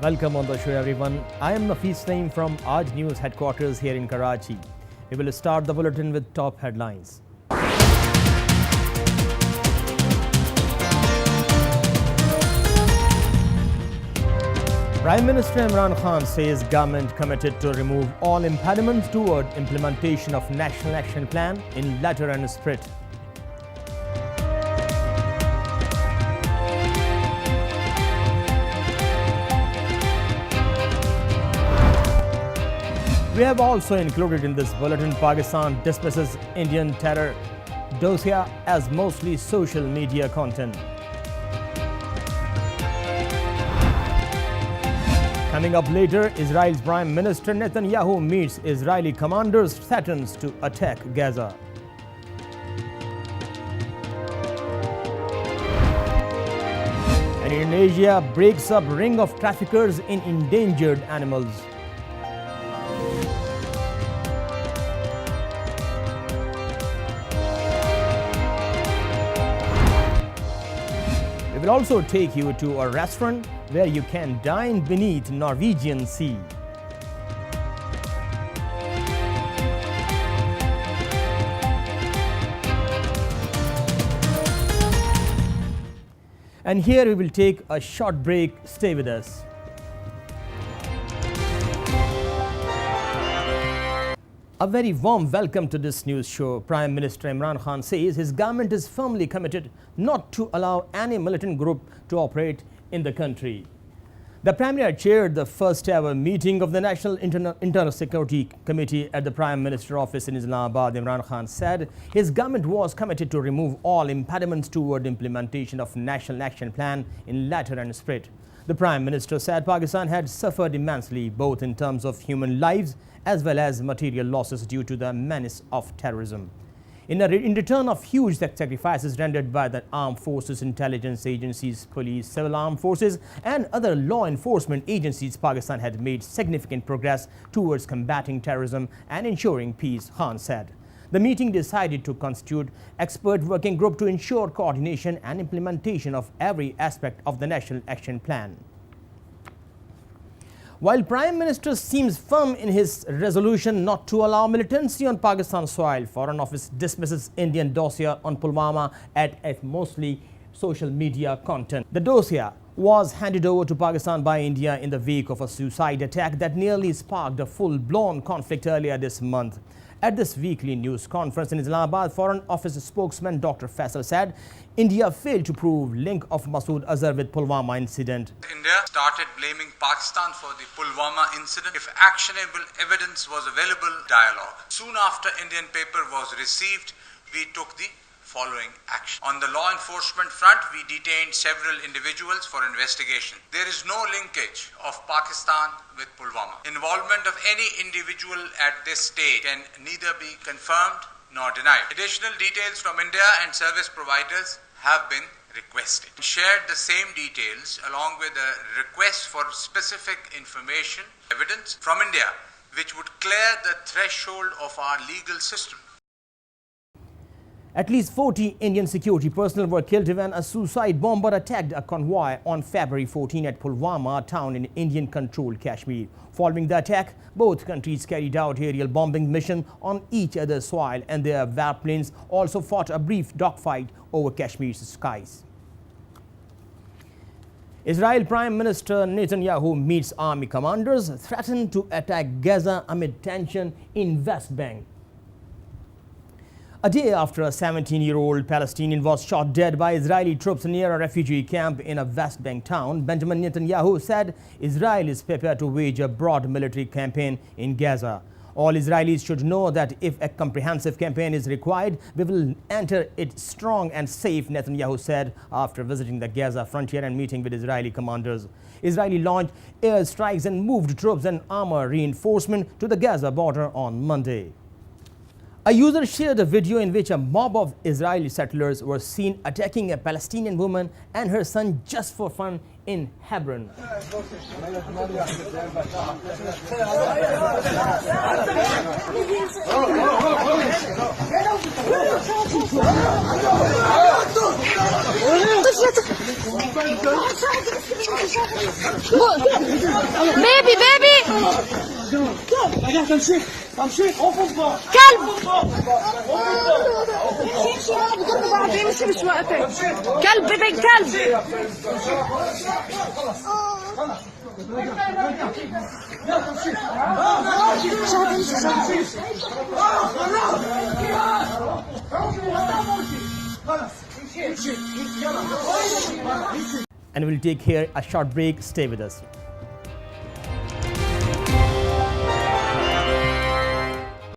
Welcome on the show, everyone. I am Nafees Naeem from Aaj News headquarters here in Karachi. We will start the bulletin with top headlines. Prime Minister Imran Khan says government committed to remove all impediments toward implementation of National Action Plan in letter and spirit. We have also included in this bulletin Pakistan dismisses Indian terror dossier as mostly social media content. Coming up later, Israel's Prime Minister Netanyahu meets Israeli commanders, threatens to attack Gaza. And Indonesia breaks up ring of traffickers in endangered animals. We will also take you to a restaurant where you can dine beneath Norwegian Sea. And here we will take a short break. Stay with us. A very warm welcome to this news show. Prime Minister Imran Khan says his government is firmly committed not to allow any militant group to operate in the country. The Premier chaired the first ever meeting of the National Internal Security Committee at the Prime Minister's office in Islamabad. Imran Khan said his government was committed to remove all impediments toward implementation of National Action Plan in letter and spirit. The Prime Minister said Pakistan had suffered immensely, both in terms of human lives as well as material losses due to the menace of terrorism. In return of huge sacrifices rendered by the armed forces, intelligence agencies, police, civil armed forces and other law enforcement agencies, Pakistan had made significant progress towards combating terrorism and ensuring peace, Khan said. The meeting decided to constitute expert working group to ensure coordination and implementation of every aspect of the National Action Plan. While Prime Minister seems firm in his resolution not to allow militancy on Pakistan soil, Foreign Office dismisses Indian dossier on Pulwama at mostly social media content. The dossier was handed over to Pakistan by India in the wake of a suicide attack that nearly sparked a full-blown conflict earlier this month. At this weekly news conference in Islamabad, Foreign Office spokesman Dr. Faisal said India failed to prove link of Masood Azhar with Pulwama incident. India started blaming Pakistan for the Pulwama incident. If actionable evidence was available, dialogue. Soon after Indian paper was received, we took the following action. On the law enforcement front, we detained several individuals for investigation. There is no linkage of Pakistan with Pulwama. Involvement of any individual at this stage can neither be confirmed nor denied. Additional details from India and service providers have been requested. We shared the same details along with a request for specific information, evidence from India, which would clear the threshold of our legal system. At least 40 Indian security personnel were killed when a suicide bomber attacked a convoy on February 14 at Pulwama town in Indian-controlled Kashmir. Following the attack, both countries carried out aerial bombing mission on each other's soil, and their warplanes also fought a brief dogfight over Kashmir's skies. Israel Prime Minister Netanyahu meets army commanders, threatened to attack Gaza amid tension in West Bank. A day after a 17-year-old Palestinian was shot dead by Israeli troops near a refugee camp in a West Bank town, Benjamin Netanyahu said Israel is prepared to wage a broad military campaign in Gaza. All Israelis should know that if a comprehensive campaign is required, we will enter it strong and safe, Netanyahu said after visiting the Gaza frontier and meeting with Israeli commanders. Israel launched airstrikes and moved troops and armor reinforcement to the Gaza border on Monday. A user shared a video in which a mob of Israeli settlers were seen attacking a Palestinian woman and her son just for fun in Hebron. بيبي بيبي كلب يمشي مش وقته كلب بيبي كلب And we'll take here a short break. Stay with us.